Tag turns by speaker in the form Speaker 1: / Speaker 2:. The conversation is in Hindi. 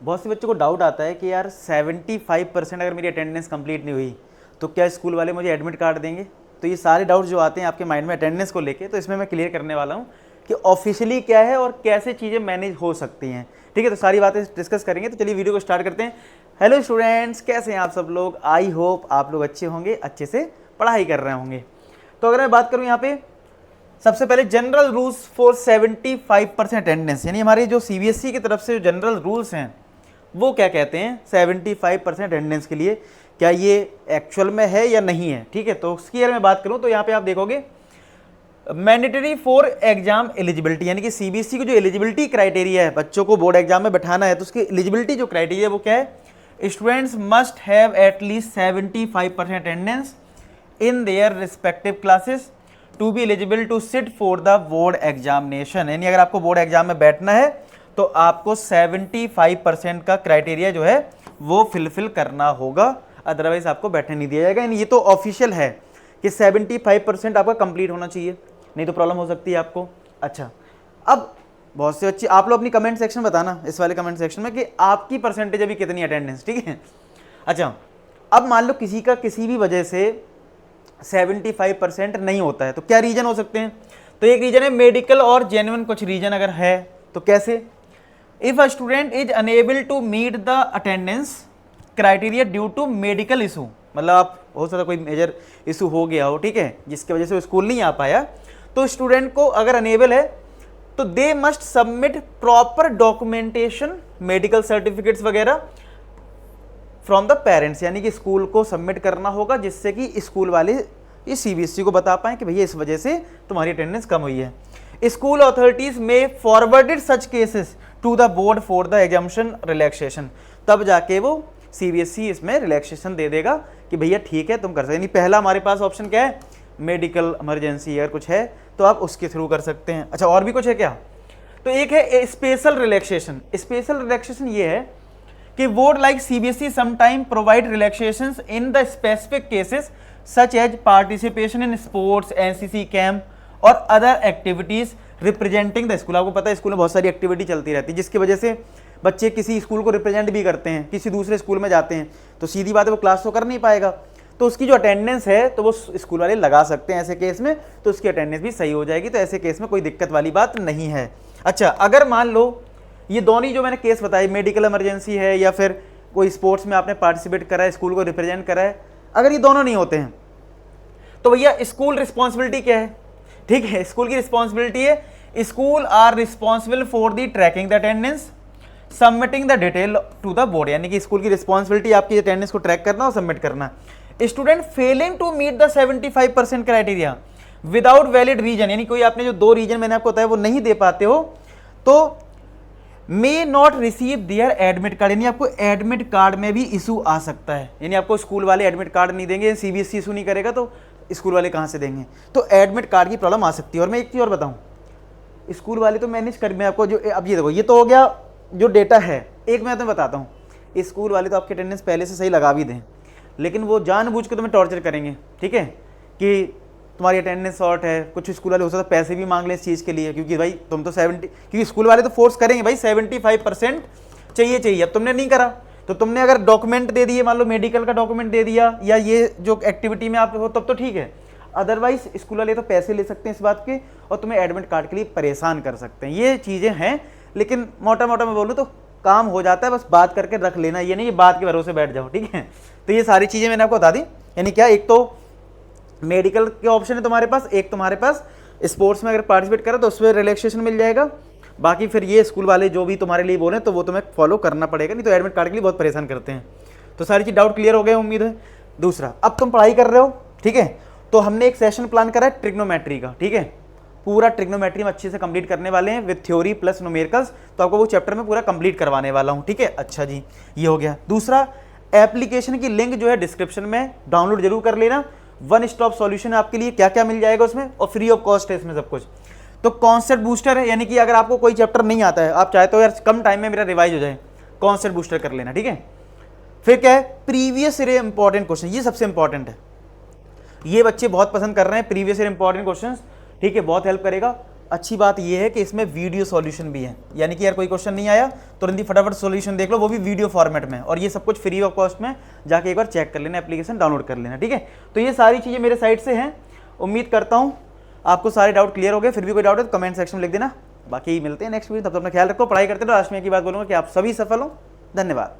Speaker 1: बहुत से बच्चों को डाउट आता है कि यार 75% अगर मेरी अटेंडेंस कंप्लीट नहीं हुई तो क्या स्कूल वाले मुझे एडमिट कार्ड देंगे। तो ये सारे डाउट जो आते हैं आपके माइंड में अटेंडेंस को लेके, तो इसमें मैं क्लियर करने वाला हूँ कि ऑफिशियली क्या है और कैसे चीज़ें मैनेज हो सकती हैं। ठीक है, तो सारी बातें डिस्कस करेंगे। तो चलिए वीडियो को स्टार्ट करते हैं। हेलो स्टूडेंट्स, कैसे हैं आप सब लोग। आई होप आप लोग अच्छे होंगे, अच्छे से पढ़ाई कर रहे होंगे। तो अगर मैं बात करूँ यहाँ पे सबसे पहले जनरल रूल्स फॉर 75% अटेंडेंस, यानी हमारे जो सीबीएसई की तरफ से जो जनरल रूल्स हैं वो क्या कहते हैं 75% अटेंडेंस के लिए, क्या ये एक्चुअल में है या नहीं है। ठीक है, तो उसकी अगर मैं बात करूं तो यहाँ पे आप देखोगे मैंडेटरी फॉर एग्जाम एलिजिबिलिटी, यानी कि सीबीएसई को जो एलिजिबिलिटी क्राइटेरिया है, बच्चों को बोर्ड एग्जाम में बैठाना है तो उसकी एलिजिबिलिटी जो क्राइटेरिया है वो क्या है, students must have at least 75% attendance in their respective classes to be eligible to sit for the board examination. यानी अगर आपको बोर्ड एग्जाम में बैठना है तो आपको 75% का क्राइटेरिया जो है वो फिलफिल करना होगा, अदरवाइज आपको बैठने नहीं दिया जाएगा। यानी ये तो ऑफिशियल है कि 75% आपका कंप्लीट होना चाहिए, नहीं तो प्रॉब्लम हो सकती है आपको। अच्छा, अब बहुत से बच्चे आप लोग अपनी कमेंट सेक्शन बताना, इस वाले कमेंट सेक्शन में, कि आपकी परसेंटेज अभी कितनी अटेंडेंस। ठीक है, अच्छा अब मान लो किसी का किसी भी वजह से 75% नहीं होता है तो क्या रीजन हो सकते हैं। तो एक रीजन है मेडिकल और जेन्युइन कुछ रीजन अगर है तो कैसे, if a student is unable to meet the attendance criteria due to medical issue, मतलब आप हो सकता कोई मेजर इशू हो गया हो, ठीक है, जिसकी वजह से वो स्कूल नहीं आ पाया, तो स्टूडेंट को अगर अनेबल है तो they must submit proper documentation, medical certificates वगैरह फ्रॉम द पेरेंट्स, यानी कि स्कूल को सबमिट करना होगा, जिससे कि स्कूल वाले ये सीबीएसई को बता पाएं कि भैया इस वजह से तुम्हारी अटेंडेंस कम हुई है। स्कूल अथॉरिटीज में forwarded such cases to the board for the examination relaxation, तब जाके वो सीबीएसई इसमें रिलैक्सेशन दे देगा कि भैया ठीक है तुम कर सकते। यानी पहला हमारे पास ऑप्शन क्या है, मेडिकल इमरजेंसी अगर कुछ है तो आप उसके थ्रू कर सकते हैं। अच्छा, और भी कुछ है क्या, तो एक है स्पेशल रिलैक्सेशन। स्पेशल रिलैक्सेशन ये है कि board like CBSE sometime provide relaxations in the specific cases such as participation in sports, NCC camp और other activities representing the school. आपको पता है स्कूल में बहुत सारी एक्टिविटी चलती रहती है जिसकी वजह से बच्चे किसी स्कूल को रिप्रेजेंट भी करते हैं, किसी दूसरे स्कूल में जाते हैं, तो सीधी बात है वो क्लास तो कर नहीं पाएगा, तो उसकी जो अटेंडेंस है तो वो स्कूल वाले लगा सकते हैं ऐसे केस में, तो उसकी अटेंडेंस भी सही हो जाएगी। तो ऐसे केस में कोई दिक्कत वाली बात नहीं है। अच्छा, अगर मान लो ये दोनों जो मैंने केस बताई, मेडिकल इमरजेंसी है या फिर कोई स्पोर्ट्स में आपने पार्टिसिपेट करा है, स्कूल को रिप्रेजेंट करा है, अगर ये दोनों नहीं होते हैं तो भैया स्कूल रिस्पॉन्सिबिलिटी क्या है। ठीक है, स्कूल की रिस्पॉन्सिबिलिटी है school are responsible for the tracking the attendance, submitting the detail to the board, यानी कि स्कूल की रिस्पॉन्सिबिलिटी आपकी अटेंडेंस को ट्रैक करना और सबमिट करना। Student failing to meet the 75% criteria without valid reason, यानी कोई आपने जो दो रीजन मैंने आपको बताया वो नहीं दे पाते हो तो may not receive there admit card, यानी आपको एडमिट कार्ड में भी इशू आ सकता है। यानी आपको स्कूल वाले एडमिट कार्ड नहीं देंगे, सीबीएसई इशू नहीं करेगा तो स्कूल वाले कहाँ से देंगे, तो एडमिट कार्ड की प्रॉब्लम आ सकती है। और मैं एक चीज़ और बताऊँ, स्कूल वाले तो मैनेज कर, मैं आपको जो अब ये देखो, ये तो हो गया जो डेटा है। एक मैं तुम्हें बताता हूँ, स्कूल वाले तो आपकी अटेंडेंस पहले से सही लगा भी दें, लेकिन वो जानबूझ के तुम्हें टॉर्चर करेंगे। ठीक है, कि तुम्हारी अटेंडेंस शॉर्ट है, कुछ स्कूल वाले हो सकता है पैसे भी मांग लें इस चीज़ के लिए, क्योंकि भाई तुम तो 70, क्योंकि स्कूल वाले तो फोर्स करेंगे भाई 75% चाहिए। अब तुमने नहीं करा तो तुमने अगर डॉक्यूमेंट दे दिए, मान लो मेडिकल का डॉक्यूमेंट दे दिया या ये जो एक्टिविटी में आप हो, तब तो ठीक है, अदरवाइज स्कूल वाले तो पैसे ले सकते हैं इस बात के और तुम्हें एडमिट कार्ड के लिए परेशान कर सकते हैं। ये चीज़ें हैं, लेकिन मोटा मोटा मैं बोलूँ तो काम हो जाता है, बस बात करके रख लेना, ये नहीं ये बात के भरोसे बैठ जाओ। ठीक है, तो ये सारी चीज़ें मैंने आपको बता दी। यानी क्या, एक तो मेडिकल के ऑप्शन है तुम्हारे पास, एक तुम्हारे पास स्पोर्ट्स में अगर पार्टिसिपेट करो तो उसमें रिलैक्सेशन मिल जाएगा, बाकी फिर ये स्कूल वाले जो भी तुम्हारे लिए बोले तो वो तुम्हें फॉलो करना पड़ेगा, नहीं तो एडमिट कार्ड के लिए बहुत परेशान करते हैं। तो सारी चीज़ डाउट क्लियर हो गए उम्मीद है। दूसरा, अब तुम पढ़ाई कर रहे हो, ठीक है, तो हमने एक सेशन प्लान करा है ट्रिग्नोमेट्री का। ठीक है, पूरा ट्रिग्नोमेट्री में अच्छे से कंप्लीट करने वाले हैं विद थ्योरी प्लस न्यूमेरिकल्स, तो आपको वो चैप्टर में पूरा कंप्लीट करवाने वाला हूँ। ठीक है, अच्छा जी, ये हो गया। दूसरा, एप्लीकेशन की लिंक जो है डिस्क्रिप्शन में डाउनलोड जरूर कर लेना, वन स्टॉप सॉल्यूशन आपके लिए, क्या क्या मिल जाएगा उसमें और फ्री ऑफ कॉस्ट है इसमें सब कुछ। तो कॉन्सेप्ट बूस्टर है, यानी कि अगर आपको कोई चैप्टर नहीं आता है, आप चाहते हो यार कम टाइम में मेरा रिवाइज हो जाए, कॉन्सेप्ट बूस्टर कर लेना। ठीक है, फिर क्या है, प्रीवियस ईयर इंपॉर्टेंट क्वेश्चन, ये सबसे इंपॉर्टेंट है, ये बच्चे बहुत पसंद कर रहे हैं प्रीवियस ईयर इंपॉर्टेंट क्वेश्चन। ठीक है, बहुत हेल्प करेगा। अच्छी बात यह है कि इसमें वीडियो सॉल्यूशन भी है, यानी कि यार कोई क्वेश्चन नहीं आया तुरंत ही फटाफट सॉल्यूशन देख लो, वो भी वीडियो फॉर्मेट में, और ये सब कुछ फ्री ऑफ कॉस्ट में, जाके एक बार चेक कर लेना, एप्लीकेशन डाउनलोड कर लेना, ठीक है। तो ये सारी चीज़ें मेरे साइड से हैं, उम्मीद करता हूँ आपको सारे डाउट क्लियर हो गए। फिर भी कोई डाउट है तो कमेंट सेक्शन में लिख देना। बाकी मिलते हैं नेक्स्ट वीडियो, तब तक अपना ख्याल रखो, पढ़ाई करते रहो। लास्ट में एक ही बात बोलूँगा कि आप सभी सफल हो। धन्यवाद।